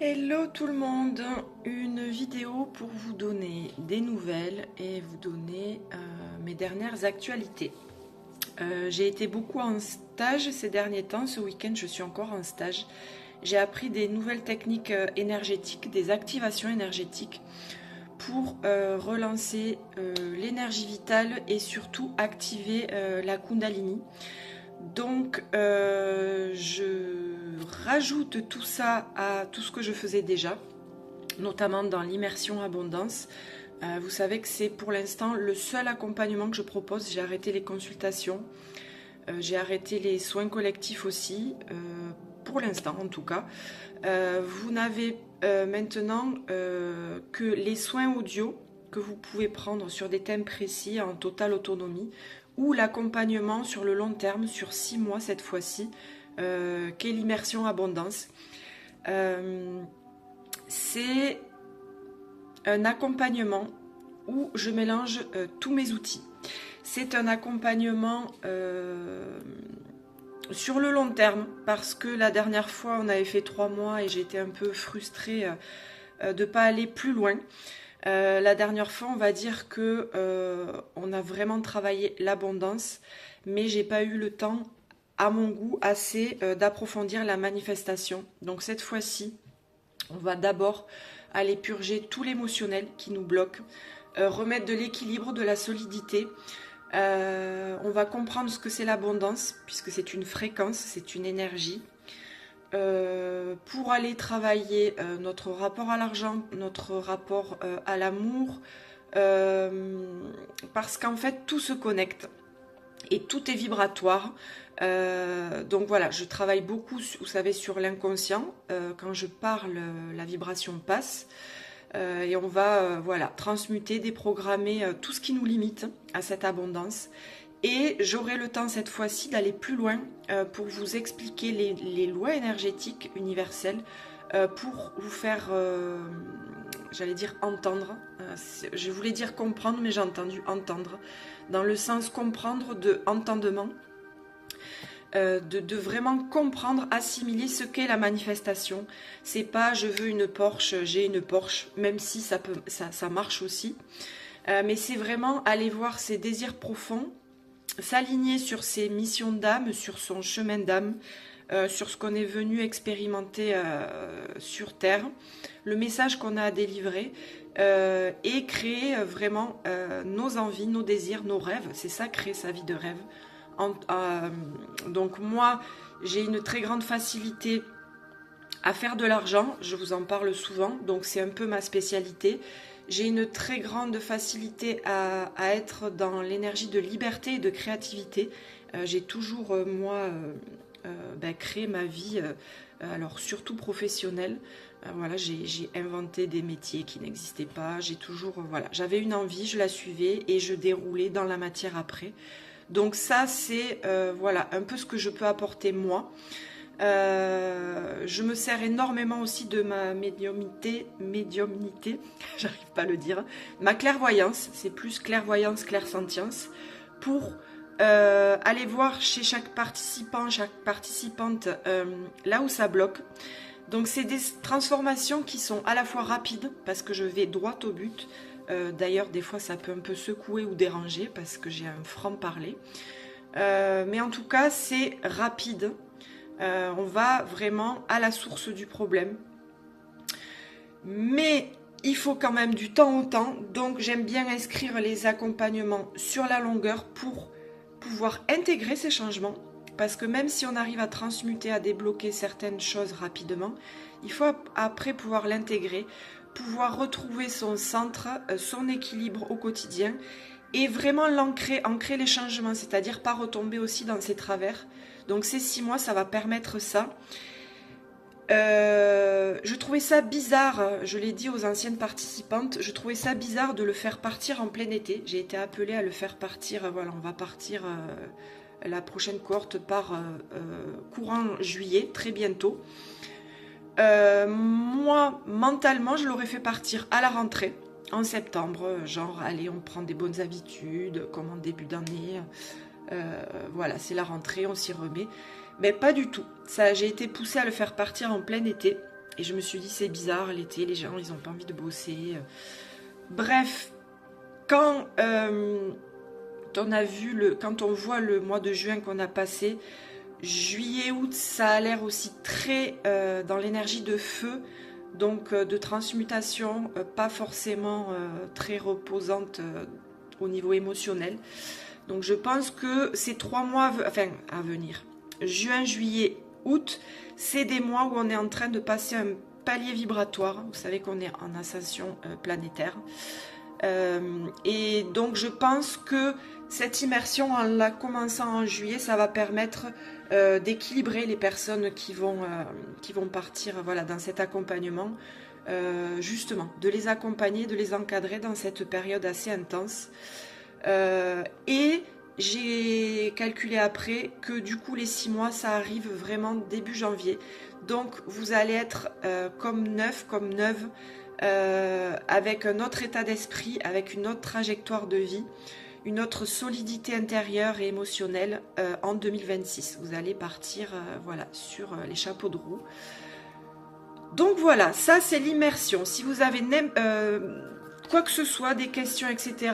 Hello tout le monde, une vidéo pour vous donner des nouvelles et vous donner mes dernières actualités. J'ai été beaucoup en stage ces derniers temps, ce week-end je suis encore en stage. J'ai appris des nouvelles techniques énergétiques, des activations énergétiques pour relancer l'énergie vitale et surtout activer la Kundalini. Donc, je rajoute tout ça à tout ce que je faisais déjà, notamment dans l'immersion abondance. Vous savez que c'est pour l'instant le seul accompagnement que je propose. J'ai arrêté les consultations, j'ai arrêté les soins collectifs aussi, pour l'instant en tout cas. Vous n'avez maintenant que les soins audio que vous pouvez prendre sur des thèmes précis en totale autonomie, ou l'accompagnement sur le long terme, sur 6 mois cette fois-ci, qu'est l'immersion abondance. C'est un accompagnement où je mélange tous mes outils. C'est un accompagnement sur le long terme, parce que la dernière fois on avait fait 3 mois et j'étais un peu frustrée de ne pas aller plus loin. La dernière fois, on va dire que on a vraiment travaillé l'abondance, mais j'ai pas eu le temps, à mon goût, assez d'approfondir la manifestation. Donc cette fois-ci, on va d'abord aller purger tout l'émotionnel qui nous bloque, remettre de l'équilibre, de la solidité. On va comprendre ce que c'est l'abondance, puisque c'est une fréquence, c'est une énergie. Pour aller travailler notre rapport à l'argent, notre rapport à l'amour, parce qu'en fait tout se connecte et tout est vibratoire. Donc voilà, je travaille beaucoup, vous savez, sur l'inconscient. Quand je parle, la vibration passe. Et on va voilà, transmuter, déprogrammer tout ce qui nous limite à cette abondance. Et j'aurai le temps cette fois-ci d'aller plus loin pour vous expliquer les lois énergétiques universelles, pour vous faire, j'allais dire entendre. Je voulais dire comprendre, mais j'ai entendu entendre, dans le sens comprendre de entendement. De vraiment comprendre, assimiler ce qu'est la manifestation. C'est pas je veux une Porsche, j'ai une Porsche, même si ça marche aussi. Mais c'est vraiment aller voir ses désirs profonds, s'aligner sur ses missions d'âme, sur son chemin d'âme, sur ce qu'on est venu expérimenter sur Terre, le message qu'on a à délivrer, et créer vraiment nos envies, nos désirs, nos rêves. C'est ça, créer sa vie de rêve. Donc moi, j'ai une très grande facilité à faire de l'argent, je vous en parle souvent, donc c'est un peu ma spécialité. J'ai une très grande facilité à être dans l'énergie de liberté et de créativité. J'ai toujours, moi, créé ma vie, alors surtout professionnelle. Voilà, j'ai inventé des métiers qui n'existaient pas. J'ai toujours, voilà, j'avais une envie, je la suivais et je déroulais dans la matière après. Donc ça, c'est voilà, un peu ce que je peux apporter moi. Je me sers énormément aussi de ma médiumnité, j'arrive pas à le dire, ma clairvoyance, c'est plus clairvoyance, clairsentience, pour aller voir chez chaque participant, chaque participante, là où ça bloque. Donc c'est des transformations qui sont à la fois rapides, parce que je vais droit au but. D'ailleurs, des fois, ça peut un peu secouer ou déranger, parce que j'ai un franc-parler. Mais en tout cas, c'est rapide. On va vraiment à la source du problème. Mais il faut quand même du temps au temps. Donc, j'aime bien inscrire les accompagnements sur la longueur pour pouvoir intégrer ces changements. Parce que même si on arrive à transmuter, à débloquer certaines choses rapidement, il faut après pouvoir l'intégrer, pouvoir retrouver son centre, son équilibre au quotidien, et vraiment l'ancrer, ancrer les changements, c'est-à-dire pas retomber aussi dans ses travers. Donc ces 6 mois, ça va permettre ça. Je trouvais ça bizarre, je l'ai dit aux anciennes participantes, je trouvais ça bizarre de le faire partir en plein été. J'ai été appelée à le faire partir, voilà, on va partir, la prochaine cohorte part courant juillet, très bientôt. Moi, mentalement, je l'aurais fait partir à la rentrée, en septembre, genre, allez, on prend des bonnes habitudes, comme en début d'année, voilà, c'est la rentrée, on s'y remet. Mais pas du tout. Ça, j'ai été poussée à le faire partir en plein été. Et je me suis dit, c'est bizarre, l'été, les gens, ils n'ont pas envie de bosser. Bref, quand quand on voit le mois de juin qu'on a passé, juillet, août, ça a l'air aussi très dans l'énergie de feu, donc de transmutation, pas forcément très reposante au niveau émotionnel. Donc je pense que ces 3 mois à venir, juin, juillet, août, c'est des mois où on est en train de passer un palier vibratoire. Vous savez qu'on est en ascension planétaire. Et donc je pense que cette immersion, en la commençant en juillet, ça va permettre d'équilibrer les personnes qui vont partir, voilà, dans cet accompagnement, justement, de les accompagner, de les encadrer dans cette période assez intense. Et j'ai calculé après que du coup les 6 mois, ça arrive vraiment début janvier. Donc vous allez être comme neuf, comme neuve, avec un autre état d'esprit, avec une autre trajectoire de vie, une autre solidité intérieure et émotionnelle en 2026. Vous allez partir voilà, sur les chapeaux de roue. Donc voilà, ça c'est l'immersion. Si vous avez quoi que ce soit, des questions, etc.,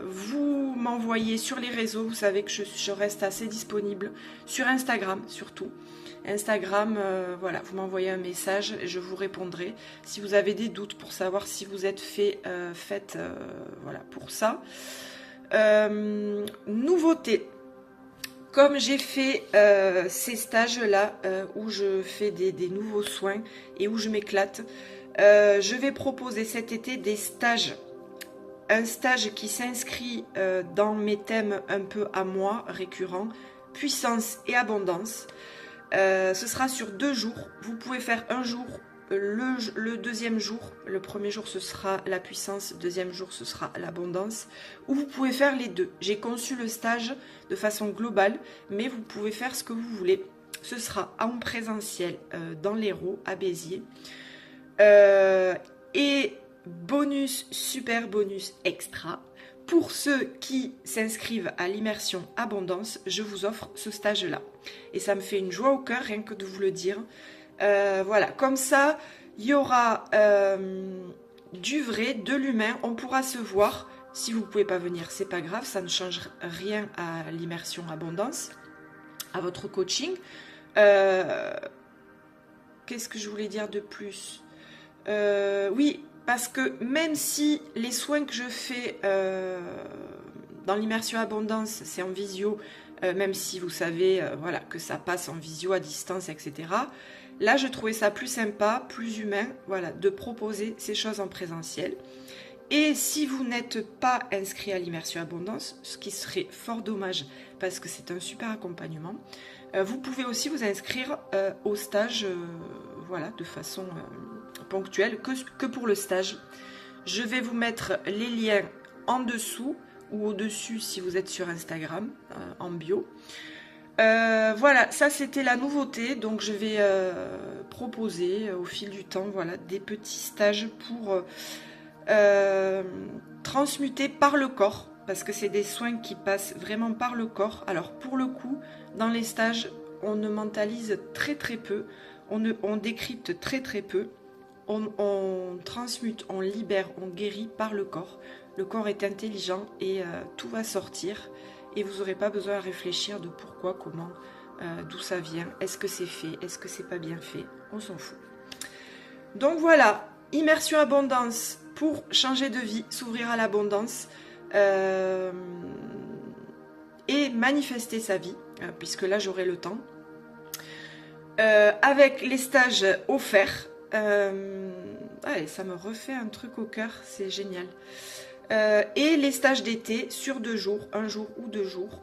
vous m'envoyez sur les réseaux. Vous savez que je reste assez disponible sur Instagram surtout. Instagram, voilà, vous m'envoyez un message et je vous répondrai si vous avez des doutes pour savoir si vous êtes faites voilà, pour ça. Nouveauté, comme j'ai fait ces stages-là où je fais des nouveaux soins et où je m'éclate, je vais proposer cet été des stages. Un stage qui s'inscrit dans mes thèmes un peu à moi, récurrents, puissance et abondance. Ce sera sur 2 jours. Vous pouvez faire un jour, le deuxième jour. Le premier jour, ce sera la puissance. Le deuxième jour, ce sera l'abondance. Ou vous pouvez faire les deux. J'ai conçu le stage de façon globale, mais vous pouvez faire ce que vous voulez. Ce sera en présentiel dans l'Hérault, à Béziers. Et bonus, super bonus extra. Pour ceux qui s'inscrivent à l'immersion abondance, je vous offre ce stage-là. Et ça me fait une joie au cœur, rien que de vous le dire. Voilà, comme ça, il y aura du vrai, de l'humain. On pourra se voir. Si vous ne pouvez pas venir, c'est pas grave. Ça ne change rien à l'immersion abondance, à votre coaching. Qu'est-ce que je voulais dire de plus ? Oui, parce que même si les soins que je fais dans l'immersion abondance, c'est en visio, même si vous savez voilà, que ça passe en visio à distance, etc. Là, je trouvais ça plus sympa, plus humain, voilà, de proposer ces choses en présentiel. Et si vous n'êtes pas inscrit à l'immersion abondance, ce qui serait fort dommage parce que c'est un super accompagnement, vous pouvez aussi vous inscrire au stage voilà, de façon ponctuelle que pour le stage. Je vais vous mettre les liens en dessous ou au-dessus si vous êtes sur Instagram, en bio. Voilà, ça c'était la nouveauté. Donc je vais proposer au fil du temps voilà, des petits stages pour transmuter par le corps. Parce que c'est des soins qui passent vraiment par le corps. Alors pour le coup, dans les stages, on ne mentalise très très peu. On décrypte très très peu. On transmute, on libère, on guérit par le corps. Le corps est intelligent et tout va sortir. Et vous n'aurez pas besoin à réfléchir de pourquoi, comment, d'où ça vient. Est-ce que c'est fait? Est-ce que c'est pas bien fait? On s'en fout. Donc voilà, immersion abondance pour changer de vie, s'ouvrir à l'abondance et manifester sa vie, puisque là j'aurai le temps. Avec les stages offerts. Allez, ça me refait un truc au cœur, c'est génial. Et les stages d'été sur 2 jours, 1 jour ou 2 jours.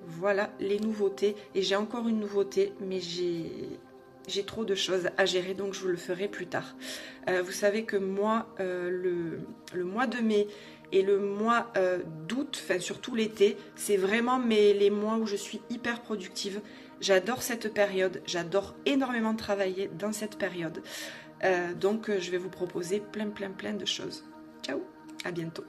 Voilà les nouveautés. Et j'ai encore une nouveauté, mais j'ai trop de choses à gérer, donc je vous le ferai plus tard. Vous savez que moi, le mois de mai et le mois d'août, enfin surtout l'été, c'est vraiment les mois où je suis hyper productive. J'adore cette période, j'adore énormément travailler dans cette période. Donc je vais vous proposer plein de choses. Ciao, à bientôt.